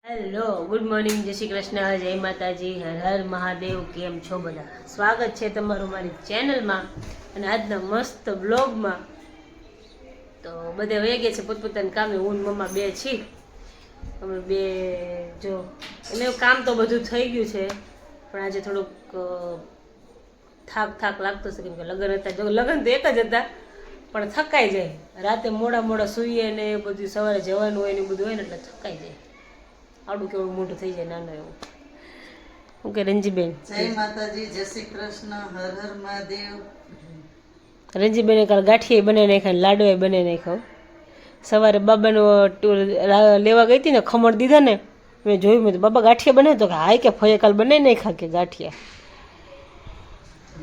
Hello, good morning, જય શ્રી કૃષ્ણ, જય માતાજી, હર હર મહાદેવ. કેમ છો બધા? સ્વાગત છે તમારું મારી ચેનલમાં અને આજના મસ્ત બ્લોગમાં. તો બધે વહી ગયા છે પોતપોતાના કામે. હું ને મમ્મા બે છીએ. અમે બે જો એટલે કામ તો બધું થઈ ગયું છે, પણ આજે થોડુંક થાક લાગતો છે, કેમ કે લગ્ન હતા. જો લગ્ન તો એક જ હતા, પણ થકાઈ જાય. રાતે મોડા સૂઈએ ને એ બધું, સવારે જવાનું હોય ને બધું હોય ને એટલે થકાઈ જાય. આડું કેવડું મોટું થઈ જાય, નાનું એવું. ઓકે રંજીબેન, જય માતાજી, જય શ્રી કૃષ્ણ, હર હર મહાદેવ. રંજીબેને કાલ ગાંઠિયા બનાવી નાખ્યા, લાડવા બનાવી નાખ્યો. સવારે બાબાનું લેવા ગઈ હતી ને, ખમણ દીધા ને, મેં જોયું, મેં તો બાબા ગાંઠિયા બનાવે તો કે હાય કે ફઈએ કાલ બનાવી નાખ્યા કે ગાંઠિયા.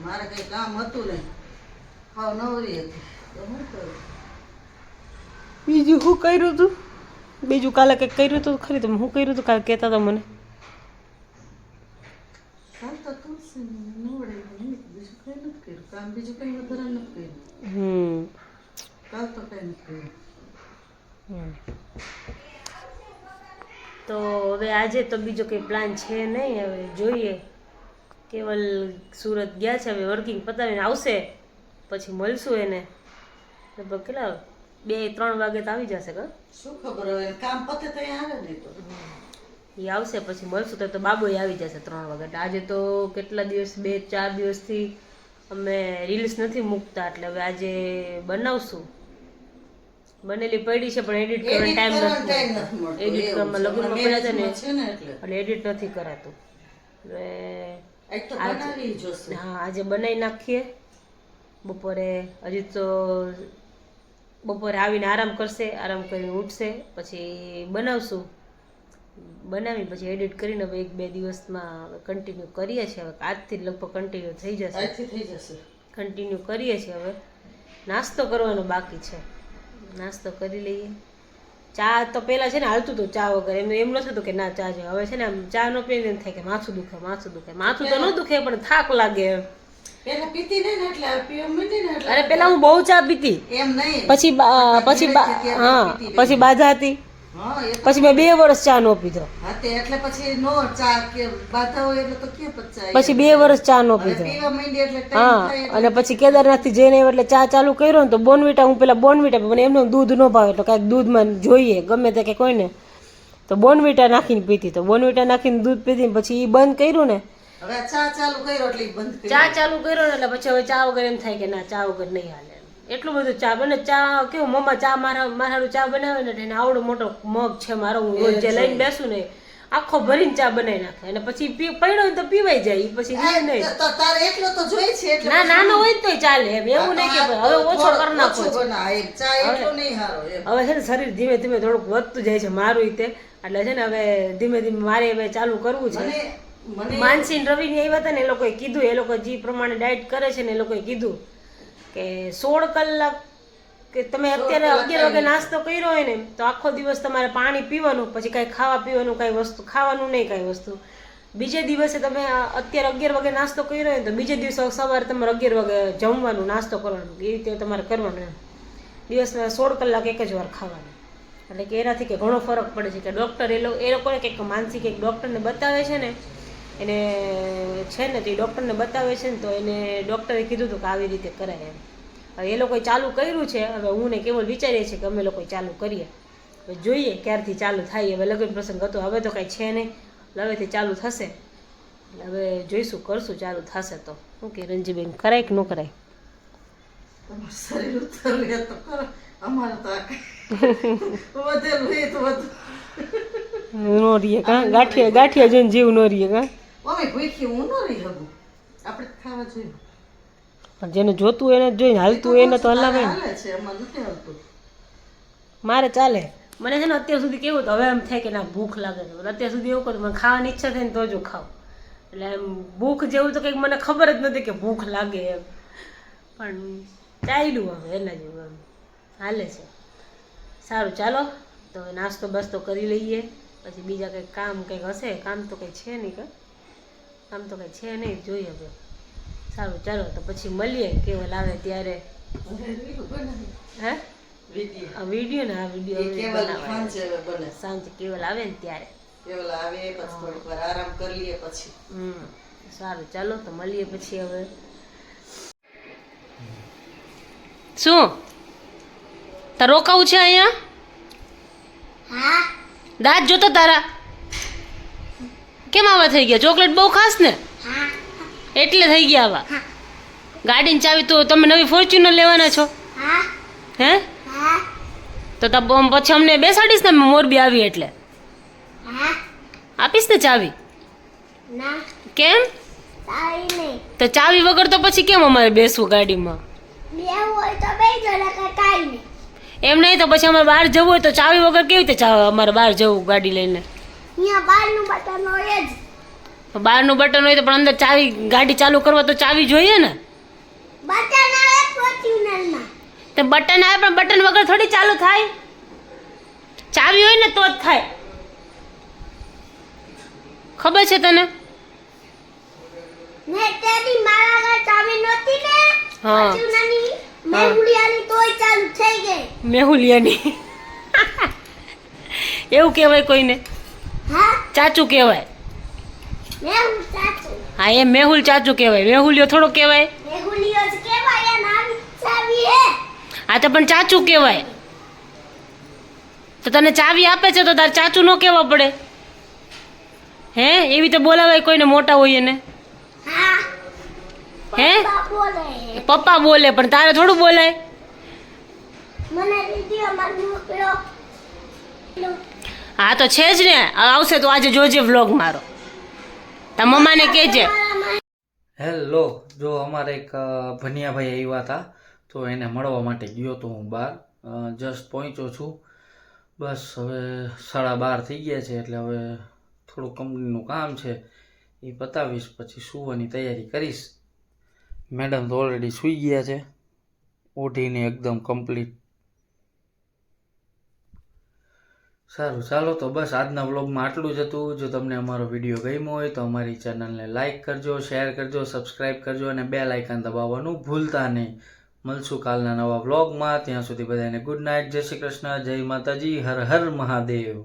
મારે કઈ કામ હતું નહીં, હાવ નવરી હતી તો હું કરું. બીજું શું કર્યું હતું? બીજું કાલે કંઈક કર્યું હતું ખરી? તમે શું કર્યું હતું કાલે કહેતા હતા મને? કાલ તો તુલસી નવડે બીજું કઈ નથી કર્યું. કામ બીજું કઈ વધારે નથી કર્યું. કાલ તો કઈ નથી કર્યું. તો હવે આજે તો બીજો કંઈ પ્લાન છે નહીં. હવે જોઈએ. કેવલ સુરત ગયા છે, હવે વર્કિંગ પતાવીને આવશે, પછી મળશું એને. લગભગ કેટલા 2-3 વાગે તો આવી જશે. શું ખબર હવે કામ પતે તો આવે નહીં તો એ આવશે, પછી મળશું. તો બાબુ આવી જશે 3 વાગે. એટલે આજે તો કેટલા દિવસ, 2-4 દિવસથી અમે રીલ્સ નથી મૂકતા, એટલે હવે આજે બનાવશું. બનેલી પડી છે, પણ એડિટ કરવાનો ટાઈમ નથી મળતો. એડિટ કરવામાં લગ્નમાં પડ્યા છે ને, એટલે એડિટ નથી કરાતું. હા, આજે બનાવી નાખીએ. બપોરે હજી તો બપોરે આવીને આરામ કરશે, આરામ કરીને ઉઠશે, પછી બનાવશું. બનાવી પછી એડિટ કરીને હવે 1-2 દિવસમાં કન્ટિન્યુ કરીએ છીએ. હવે આજથી લગભગ કન્ટિન્યુ થઈ જશે. કન્ટિન્યુ કરીએ છીએ. હવે નાસ્તો કરવાનો બાકી છે, નાસ્તો કરી લઈએ. ચા તો પહેલાં છે ને હાલતું હતું ચા વગર. એમ નથી થતું કે ના ચા છે. હવે છે ને આમ ચા ન પીને એમ થાય કે માથું દુખે. માથું તો ન દુખે, પણ થાક લાગે. પેલા પીતી નહીં ને એટલે પીવા માંડી ને એટલે. અરે પેલા હું બહુ ચા પીતી, એમ નહીં, પછી બાધા હતી, પછી મેં 2 વર્ષ ચા ન પીધો. એટલે પછી નો ચા કે બાધા હોય એટલે તો કે પછી 2 વર્ષ ચા ન પીધો. પીવા માંડી એટલે હા, અને પછી કેદારનાથથી જઈને એટલે ચા ચાલુ કર્યો ને, તો બોર્નવિટા, હું પેલા બોર્નવિટા, મને એમનું દૂધ ન ભાવે, તો કાંઈક દૂધમાં જોઈએ ગમે તે કે કોઈને, તો બોર્નવિટા નાખીને પીતી. તો બોર્નવિટા નાખીને દૂધ પીતી, પછી એ બંધ કર્યું ને, હવે ચા ચાલુ કર્યો એટલે બંધ કર્યો. ચા ચાલુ કર્યો ને એટલે પછી હવે ચા વગર એમ થાય કે ના ચા વગર નહીં હાલે. એટલું બધું ચા બને. ચા કેવું, મમ્મા ચા મારું ચા બનાવે ને, એને આવડો મોટો મગ છે મારો, હું રોજ જે લઈને બેસું ને આખો ભરીને ચા બનાવી નાખે. અને પછી પડ્યો તો પીવાઈ જાય. પછી નહીં તો તારે એટલો તો જોઈ છે એટલે ના, નાનો હોય તોય ચાલે એમ. એવું નહીં કે હવે ઓછો કરી નાખો. ચા એટલો નહીં હારો એમ. હવે છે ને શરીર ધીમે ધીમે થોડુંક વધતું જાય છે મારું રીતે. એટલે છે ને હવે ધીમે ધીમે મારે હવે ચાલુ કરવું છે. માનસી રવિની આવ્યા હતા ને, એ લોકોએ કીધું, એ લોકો જે પ્રમાણે ડાયટ કરે છે ને, એ લોકોએ કીધું કે 16 કલાક કે તમે અત્યારે 11 વાગે નાસ્તો કર્યો હોય ને, તો આખો દિવસ તમારે પાણી પીવાનું, પછી કાંઈ ખાવા પીવાનું કાંઈ વસ્તુ ખાવાનું નહીં, કાંઈ વસ્તુ. બીજે દિવસે તમે અત્યારે 11 વાગે નાસ્તો કર્યો હોય ને, તો બીજે દિવસે સવારે તમારે 11 વાગે જમવાનું, નાસ્તો કરવાનું, એ રીતે તમારે કરવાનું એમ. દિવસમાં 16 કલાક એક જ વાર ખાવાનું. એટલે કે એનાથી કે ઘણો ફરક પડે છે. કે ડૉક્ટર એ લોકોને કંઈક માનસિક એક ડૉક્ટરને બતાવે છે ને, એને છે ને, તો એ ડૉક્ટરને બતાવે છે ને, તો એને ડૉક્ટરે કીધું હતું કે આવી રીતે કરાય એમ. હવે એ લોકોએ ચાલુ કર્યું છે. હવે હું ને કેવલ વિચારીએ છીએ કે અમે લોકોએ ચાલુ કરીએ. હવે જોઈએ ક્યારથી ચાલુ થાય. હવે લગ્ન પ્રસંગ હતો, હવે તો કાંઈ છે નહીં, હવેથી ચાલુ થશે. એટલે હવે જોઈશું, કરશું, ચાલુ થશે તો. શું કે રંજીબેન, કરાય કે ન કરાય? તમારું શરીર ઉતરવે તો કરો, અમારે તો વધેલું એ તો વધુ નો રહીએ કાં? ગાંઠિયા જોઈને જીવ ન રહીએ કાં? મમ્મી ભૂખી હું ન રહી શકું. આપણે ખાવા જોઈએ, પણ જેને જોતું એને જોઈને હાલતું એને તો હલાવે ને. હાલે છે, એમાં નથી હાલતું. મારે ચાલે. મને છે ને અત્યાર સુધી કેવું હતું, હવે એમ થાય કે ના ભૂખ લાગે છે. અત્યાર સુધી એવું કરું, મને ખાવાની ઈચ્છા થાય ને તો જ ખાવ. એટલે એમ ભૂખ જેવું તો કંઈક મને ખબર જ નથી કે ભૂખ લાગે એમ. પણ ચાલ્યું હવે એના જેવું એમ હાલે છે. સારું, ચાલો તો નાસ્તો બાસ્તો કરી લઈએ. પછી બીજા કંઈક કામ કંઈક હશે. કામ તો કંઈ છે નહીં, કામ તો કંઈ છે નહીં, જોઈએ હવે. સારું, ચાલો તો પછી મળીએ કેવલ આવે ત્યારે. હે વિડીયો ને આ વિડીયો સાંજે કેવલ આવે ને ત્યારે. કેવલા આવે પછી થોડીક વાર આરામ કરી લઈએ પછી. સારું ચાલો તો મળીએ પછી હવે. શું તાર રોકાવું છે અહીંયા? દાંત જોતો તારા કેમ આવા થઈ ગયા? ચોકલેટ બહુ ખાસ ને એટલે થઈ ગયા આવા. ગાડીની ચાવી તો તમે નવી ફોર્ચ્યુનર લેવાના છો? હે તો પછી અમને બેસાડીશ ને મોરબી આવી એટલે આપીશ ને ચાવી? કેમ? તો ચાવી વગર તો પછી કેમ અમારે બેસવું ગાડીમાં? એમ નહીં તો પછી અમારે બહાર જવું હોય તો ચાવી વગર કેવી રીતે અમારે બહાર જવું ગાડી લઈને? બહારનું બટન હોય તો પણ અંદર ચાવી ગાડી ચાલુ કરવા તો ચાવી જોઈએ ને. તો બટન આવે પણ બટન વગર થોડી ચાલુ થાય. ચાવી હોય ને તો જ થાય. ખબર છે તને? મેહુલિયાની એવું કહેવાય કોઈને? ચાચું કહેવાય. હા એ મેહુલ ચાચું કહેવાય. મેહુલિયો થોડો કહેવાય. હા તો પણ ચાચું કહેવાય. તો તને ચાવી આપે છે તો તાર ચાચું ન કહેવા પડે? હે એવી તો બોલાવાય કોઈને મોટા હોય એને? હે પપ્પા બોલે પણ તારે થોડું બોલાય. હા તો છે જ ને. આવશે તો આજે જોજે વ્લોગ મારો. તાર મમ્માને કહેજે. હેલો, જો અમારે એક ભનિયાભાઈ આવ્યા હતા તો એને મળવા માટે ગયો તો હું બહાર. જસ્ટ પહોંચ્યો છું. બસ હવે 12:30 થઈ ગયા છે એટલે હવે થોડું કંપનીનું કામ છે એ પતાવીશ પછી સૂવાની તૈયારી કરીશ. મેડમ તો ઓલરેડી સૂઈ ગયા છે ઓઢીને એકદમ કમ્પ્લીટ. સારું ચાલો તો બસ આજના વ્લોગમાં આટલું જ હતું. જો તમને અમારો વિડીયો ગમ્યો હોય તો અમારી ચેનલને લાઇક કરજો, શેર કરજો, સબસ્ક્રાઈબ કરજો અને બેલ આઇકન દબાવવાનું ભૂલતા નહીં. મળશું કાલના નવા વ્લોગમાં. ત્યાં સુધી બધાને ગુડ નાઇટ, જય શ્રી કૃષ્ણ, જય માતાજી, હર હર મહાદેવ.